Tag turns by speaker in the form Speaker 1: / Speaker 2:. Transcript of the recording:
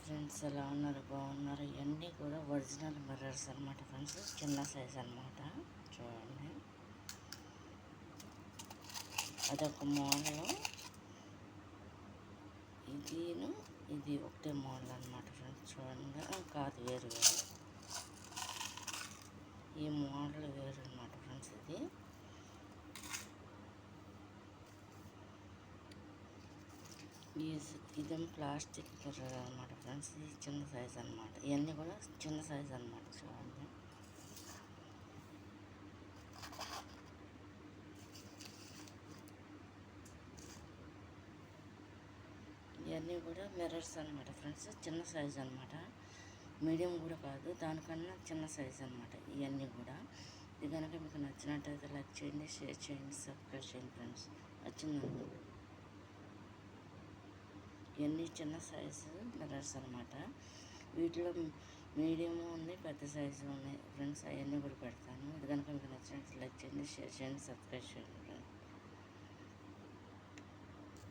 Speaker 1: Friends, ఎలా ఉన్నారు? బాగున్నారు? ఇవన్నీ కూడా ఒరిజినల్ మిర్రర్స్ అనమాట ఫ్రెండ్స్, చిన్న సైజ్ అనమాట. చూడండి, అదొక మోడల్, ఇది ఒకటే మోడల్ అనమాట ఫ్రెండ్స్. చూడండి, కాదు, వేరు వేరు. ఈ మోడల్ వేరు అనమాట ఫ్రెండ్స్. ఇదేమో ప్లాస్టిక్ మిర్రర్ అనమాట ఫ్రెండ్స్. ఇది చిన్న సైజ్ అనమాట. ఇవన్నీ కూడా చిన్న సైజ్ అనమాట. చూడండి, ఇవన్నీ కూడా మిర్రర్స్ అనమాట ఫ్రెండ్స్, చిన్న సైజ్ అనమాట. మీడియం కూడా కాదు, దానికన్నా చిన్న సైజ్ అనమాట ఇవన్నీ కూడా. ఇది కనుక మీకు నచ్చినట్టయితే లైక్ చేయండి, షేర్ చేయండి, సబ్స్క్రైబ్ చేయండి ఫ్రెండ్స్. వచ్చిందండి, ఇవన్నీ చిన్న సైజు మిర్రర్స్ అనమాట. వీటిలో మీడియం ఉంది, పెద్ద సైజు ఉన్నాయి ఫ్రెండ్స్. అవన్నీ కూడా పెడతాను. ఇది కనుక మీకు నచ్చినట్టు లైక్ చేయండి, షేర్ చేయండి, సబ్స్క్రైబ్ చేయండి ఫ్రెండ్స్.